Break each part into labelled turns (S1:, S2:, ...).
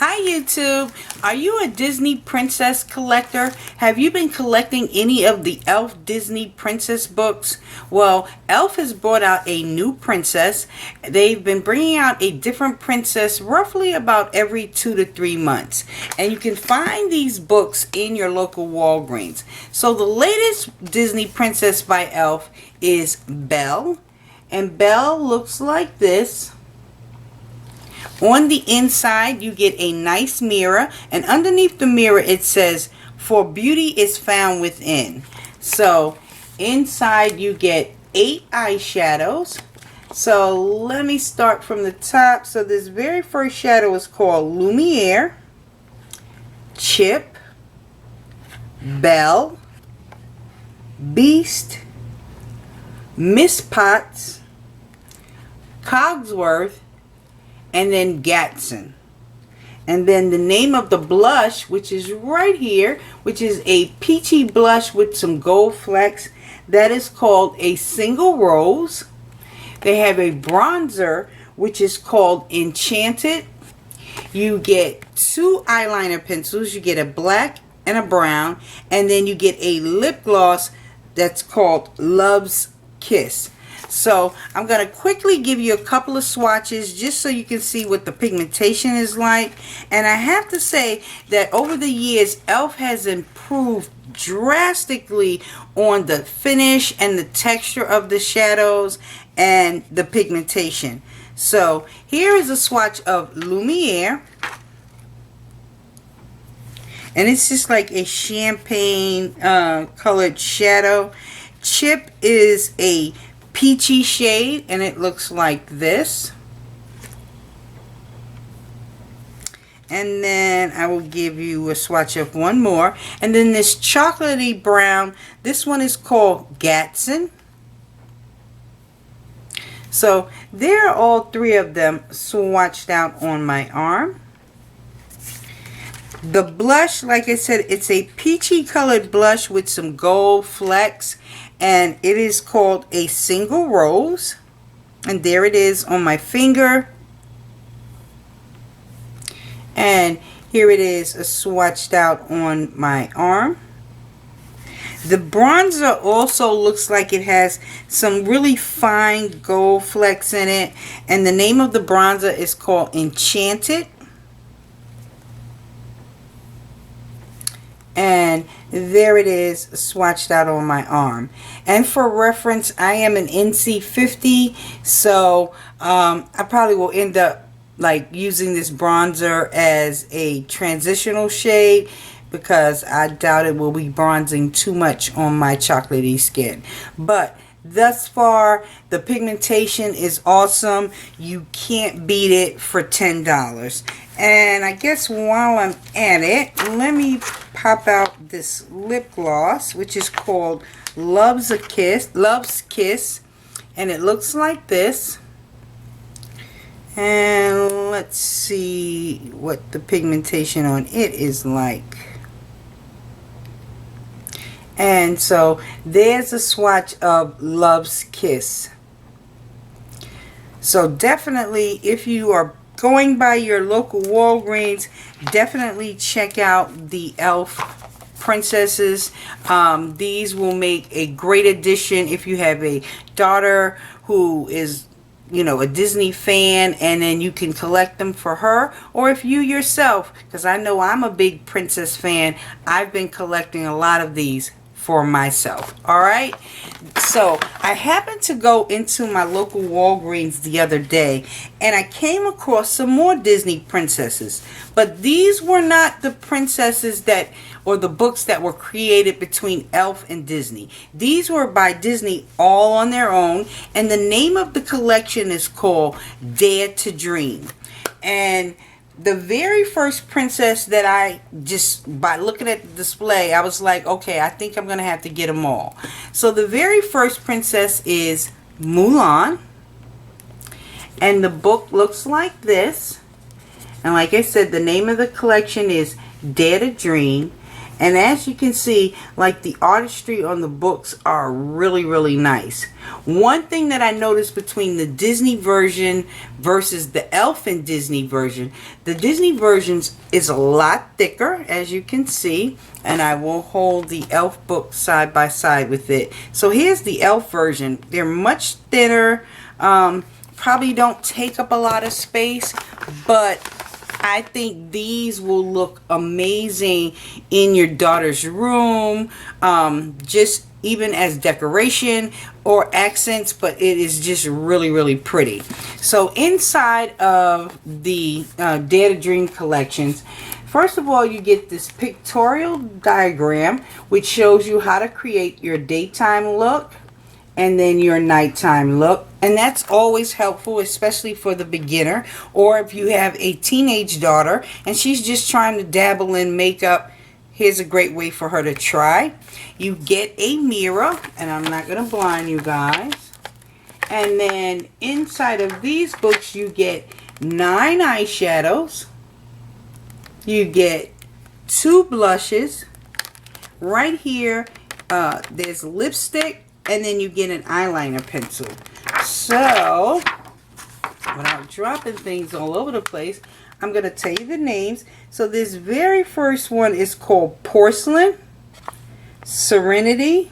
S1: Hi YouTube! Are you a Disney princess collector? Have you been collecting any of the Elf Disney princess books? Well, Elf has brought out a new princess. They've been bringing out a different princess roughly about every 2 to 3 months. And you can find these books in your local Walgreens. So the latest Disney princess by Elf is Belle. And Belle looks like this. On the inside, you get a nice mirror, and underneath the mirror, it says, "For beauty is found within." So, inside, you get 8 eyeshadows. So, let me start from the top. So, this very first shadow is called Lumiere, Chip, Belle, Beast, Miss Potts, Cogsworth, and then Gatson. And then the name of the blush, which is right here, which is a peachy blush with some gold flecks, that is called a Single Rose. They have a bronzer, which is called Enchanted. You get 2 eyeliner pencils. You get a black and a brown, and then you get a lip gloss that's called Love's Kiss. So I'm going to quickly give you a couple of swatches just so you can see what the pigmentation is like. And I have to say that over the years, Elf has improved drastically on the finish and the texture of the shadows and the pigmentation. So here is a swatch of Lumiere. And it's just like a champagne colored shadow. Chip is a peachy shade, and it looks like this. And then I will give you a swatch of one more, and then this chocolatey brown, this one is called Gatson. So there are all 3 of them swatched out on my arm. The blush, like I said, it's a peachy colored blush with some gold flecks, and it is called a Single Rose. And there it is on my finger. And here it is swatched out on my arm. The bronzer also looks like it has some really fine gold flecks in it. And the name of the bronzer is called Enchanted. And there it is swatched out on my arm. And for reference, I am an NC50, so I probably will end up like using this bronzer as a transitional shade, because I doubt it will be bronzing too much on my chocolatey skin. But thus far, the pigmentation is awesome. You can't beat it for $10. And I guess while I'm at it, let me pop out this lip gloss, which is called Love's Kiss. And it looks like this. And let's see what the pigmentation on it is like. And so there's a swatch of Love's Kiss. So definitely, if you are going by your local Walgreens, definitely check out the Elf princesses. These will make a great addition if you have a daughter who is, you know, a Disney fan, and then you can collect them for her, or if you yourself, because I know I'm a big princess fan, I've been collecting a lot of these for myself. Alright, so I happened to go into my local Walgreens the other day, and I came across some more Disney princesses, but these were not the princesses that, or the books that were created between Elf and Disney. These were by Disney all on their own, and the name of the collection is called Dare to Dream. And the very first princess that I just, by looking at the display, I was like, okay, I think I'm going to have to get them all. So the very first princess is Mulan. And the book looks like this. And like I said, the name of the collection is Dare to Dream. And as you can see, like the artistry on the books are really, really nice. One thing that I noticed between the Disney version versus the Elf and Disney version, the Disney versions is a lot thicker, as you can see. And I will hold the Elf book side by side with it. So here's the Elf version. They're much thinner. Probably don't take up a lot of space, but I think these will look amazing in your daughter's room, just even as decoration or accents, but it is just really, really pretty. So inside of the Dare to Dream collections, first of all, you get this pictorial diagram, which shows you how to create your daytime look and then your nighttime look. And that's always helpful, especially for the beginner, or if you have a teenage daughter and she's just trying to dabble in makeup. Here's a great way for her to try. You get a mirror, and I'm not going to blind you guys. And then inside of these books, you get 9 eyeshadows. You get 2 blushes. Right here, there's lipstick, and then you get an eyeliner pencil. So, without dropping things all over the place, I'm going to tell you the names. So this very first one is called Porcelain, Serenity,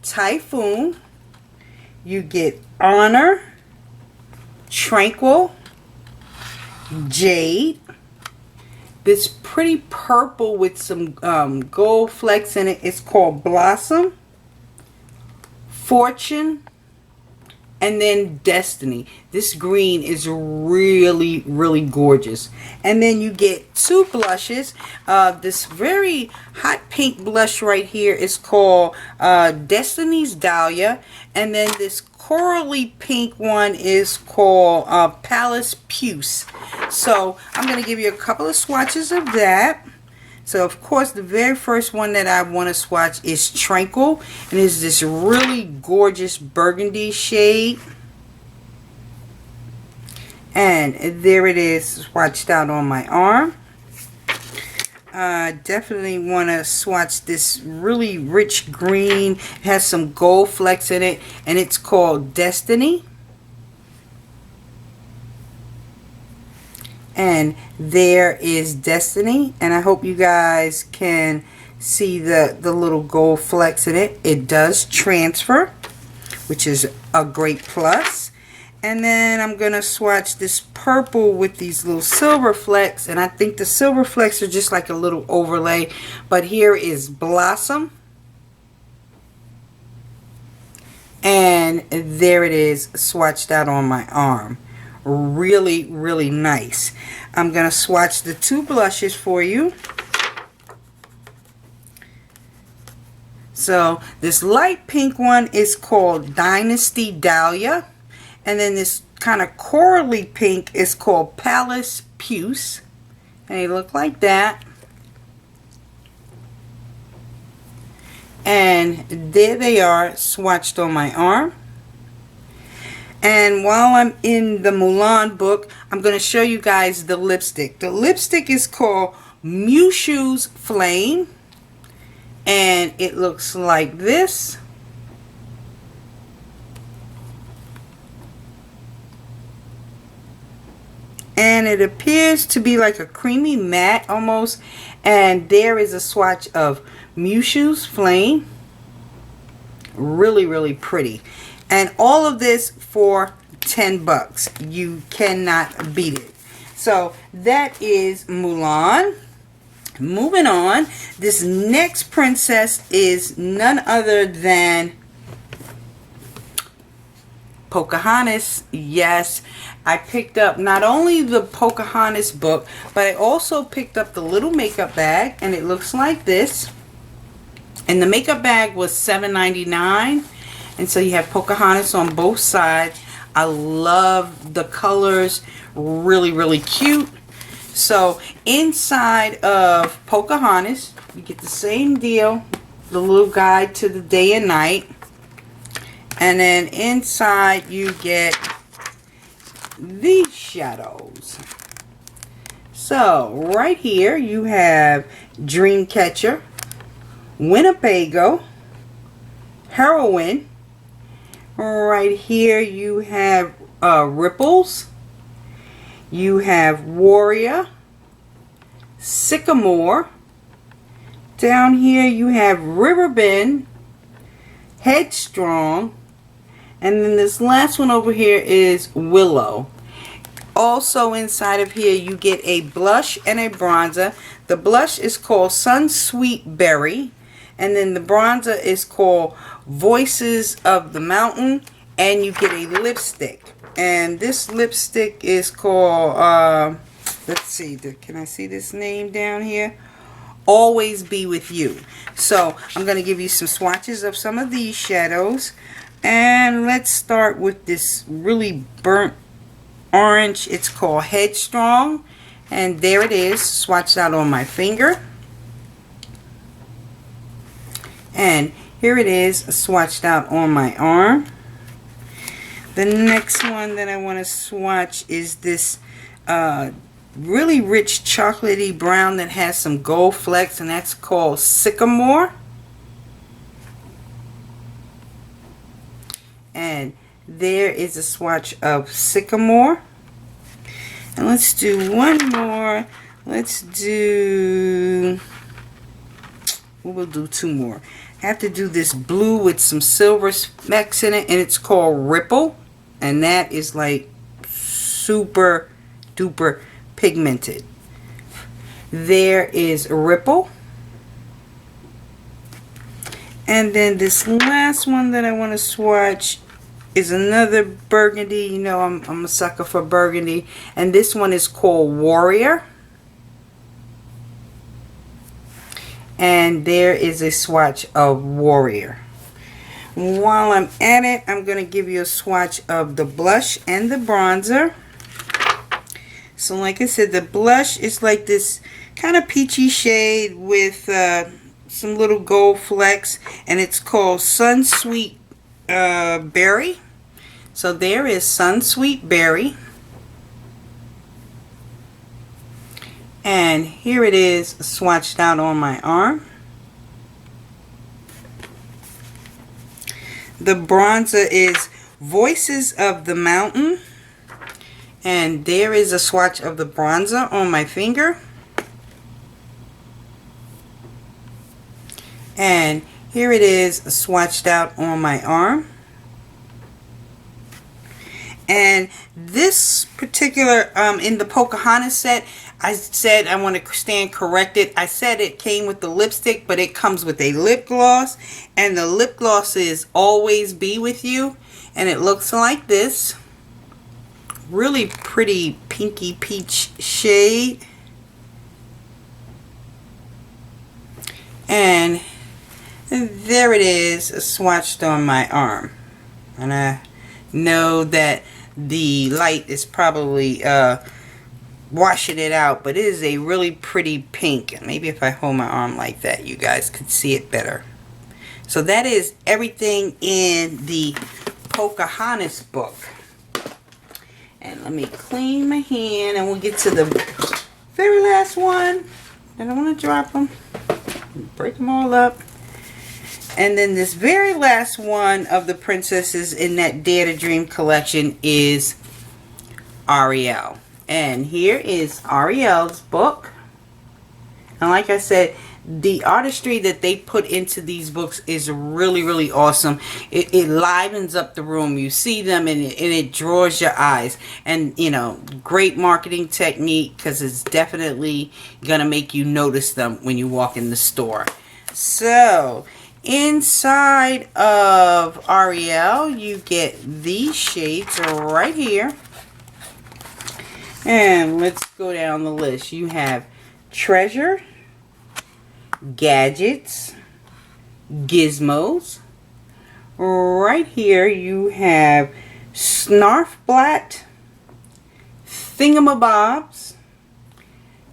S1: Typhoon. You get Honor, Tranquil, Jade. This pretty purple with some gold flecks in it is called Blossom, Fortune, and then Destiny. This green is really, really gorgeous. And then you get 2 blushes. This very hot pink blush right here is called Destiny's Dahlia. And then this corally pink one is called Palace Puce. So I'm going to give you a couple of swatches of that. So of course the very first one that I want to swatch is Tranquil, and it's this really gorgeous burgundy shade. And there it is, swatched out on my arm. Definitely want to swatch this really rich green. It has some gold flecks in it, and it's called Destiny. And there is Destiny, and I hope you guys can see the little gold flecks in it. It does transfer, which is a great plus. And then I'm going to swatch this purple with these little silver flecks, and I think the silver flecks are just like a little overlay. But here is Blossom, and there it is, swatched out on my arm. Really, really nice. I'm going to swatch the 2 blushes for you. So this light pink one is called Dynasty Dahlia. And then this kind of corally pink is called Palace Puce. And they look like that. And there they are, swatched on my arm. And while I'm in the Mulan book, I'm going to show you guys the lipstick. The lipstick is called Mushu's Flame. And it looks like this. And it appears to be like a creamy matte almost. And there is a swatch of Mushu's Flame. Really, really pretty. And all of this for 10 bucks. You cannot beat it. So that is Mulan. Moving on, this next princess is none other than Pocahontas. Yes, I picked up not only the Pocahontas book, but I also picked up the little makeup bag, and it looks like this. And the makeup bag was $7.99. And so you have Pocahontas on both sides. I love the colors. Really, really cute. So inside of Pocahontas, you get the same deal. The little guide to the day and night. And then inside you get these shadows. So right here you have Dreamcatcher, Winnebago, Heroine. Right here you have Ripples. You have Warrior, Sycamore. Down here you have Riverbend, Headstrong, and then this last one over here is Willow. Also inside of here you get a blush and a bronzer. The blush is called Sun Sweet Berry, and then the bronzer is called Voices of the Mountain, and you get a lipstick. And this lipstick is called, let's see, can I see this name down here? Always Be With You. So I'm going to give you some swatches of some of these shadows. And let's start with this really burnt orange. It's called Headstrong. And there it is, swatched out on my finger. And here it is, swatched out on my arm. The next one that I want to swatch is this really rich chocolatey brown that has some gold flecks, and that's called Sycamore. And there is a swatch of Sycamore. And let's do one more. We'll do two more. I have to do this blue with some silver specks in it, and it's called Ripple. And that is like super duper pigmented. There is Ripple. And then this last one that I want to swatch is another burgundy. You know, I'm a sucker for burgundy. And this one is called Warrior. And there is a swatch of Warrior. While I'm at it, I'm going to give you a swatch of the blush and the bronzer. So like I said, the blush is like this kind of peachy shade with some little gold flecks, and it's called Sun Sweet Berry. So there is Sun Sweet Berry. And here it is, swatched out on my arm. The bronzer is Voices of the Mountain. And there is a swatch of the bronzer on my finger. And here it is, swatched out on my arm. And this particular, in the Pocahontas set, I said I want to stand corrected. I said it came with the lipstick, but it comes with a lip gloss. And the lip gloss is Always Be With You. And it looks like this. Really pretty pinky peach shade. And there it is, swatched on my arm. And I know that the light is probably washing it out, but it is a really pretty pink. And maybe if I hold my arm like that, you guys could see it better. So that is everything in the Pocahontas book. And let me clean my hand, and we'll get to the very last one. I don't want to drop them. Break them all up. And then this very last one of the princesses in that Dare to Dream collection is Ariel. And here is Ariel's book. And like I said, the artistry that they put into these books is really, really awesome. It livens up the room. You see them and it draws your eyes. And, you know, great marketing technique, because it's definitely going to make you notice them when you walk in the store. So, inside of Ariel, you get these shades right here. And let's go down the list. You have Treasure, Gadgets, Gizmos. Right here you have Snarfblat, Thingamabobs,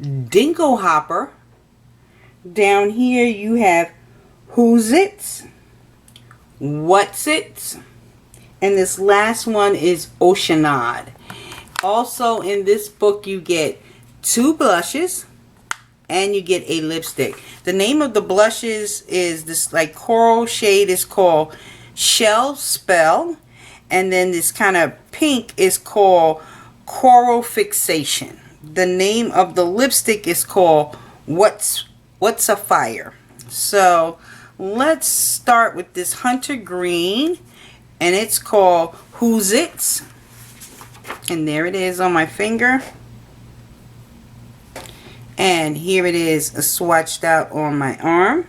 S1: Dingo Hopper. Down here you have Who's It, What's It, and this last one is Oceanade. Also in this book you get 2 blushes, and you get a lipstick. The name of the blushes is this like coral shade is called Shell Spell, and then this kind of pink is called Coral Fixation. The name of the lipstick is called What's a Fire. So let's start with this hunter green, and it's called Who's It's, and there it is on my finger. And here it is swatched out on my arm.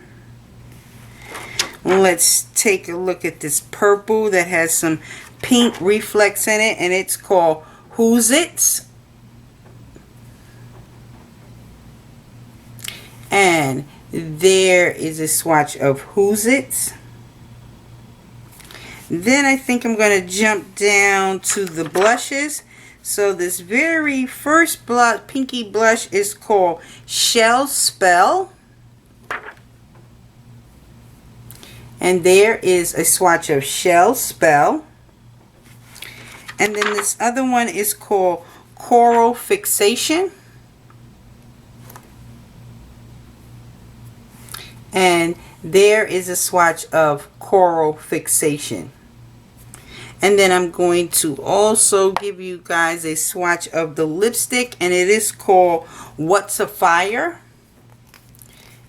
S1: Let's take a look at this purple that has some pink reflex in it, and it's called Who's It's. And there is a swatch of Who's It's. Then I think I'm going to jump down to the blushes. So this very first pinky blush is called Shell Spell. And there is a swatch of Shell Spell. And then this other one is called Coral Fixation. And there is a swatch of Coral Fixation. And then I'm going to also give you guys a swatch of the lipstick, and it is called What's a Fire.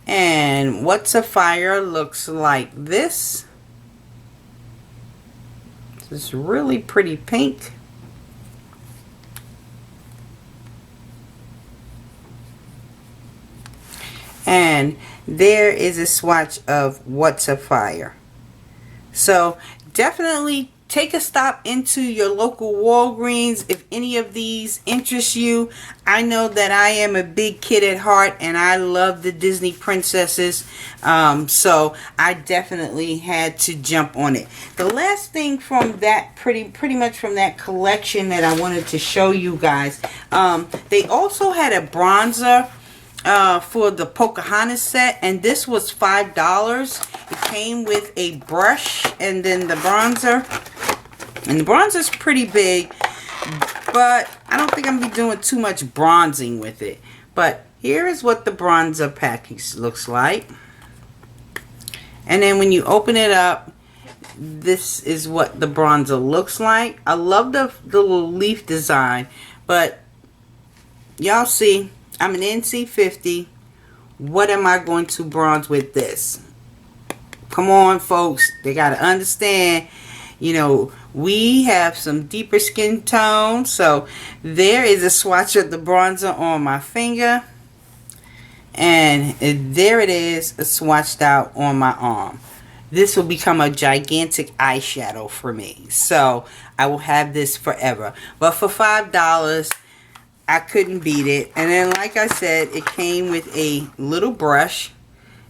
S1: And What's a Fire looks like this. It's really pretty pink. And there is a swatch of What's a Fire. So definitely take a stop into your local Walgreens if any of these interest you. I know that I am a big kid at heart, and I love the Disney princesses, so I definitely had to jump on it. The last thing from that pretty much from that collection that I wanted to show you guys, they also had a bronzer for the Pocahontas set, and this was $5. It came with a brush and then the bronzer, and the bronzer's pretty big, but I don't think I'm gonna be doing too much bronzing with it. But here is what the bronzer package looks like, and then when you open it up, this is what the bronzer looks like. I love the little leaf design, but y'all see I'm an NC50. What am I going to bronze with this? Come on, folks. They got to understand, you know, we have some deeper skin tone. So there is a swatch of the bronzer on my finger. And there it is, swatched out on my arm. This will become a gigantic eyeshadow for me. So I will have this forever. But for $5, I couldn't beat it. And then, like I said, it came with a little brush,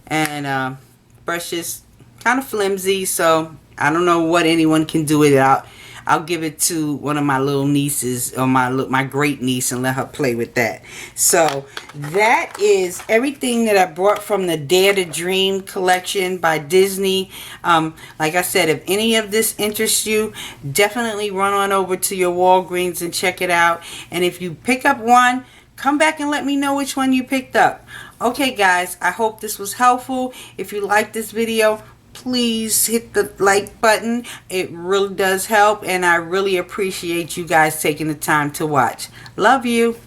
S1: and brush is kind of flimsy, so I don't know what anyone can do with it. I'll give it to one of my little nieces, or my great niece, and let her play with that. So that is everything that I brought from the Dare to Dream collection by Disney. Like I said, if any of this interests you, definitely run on over to your Walgreens and check it out. And if you pick up one, come back and let me know which one you picked up. Okay guys, I hope this was helpful. If you like this video, please hit the like button. It really does help, and I really appreciate you guys taking the time to watch. Love you.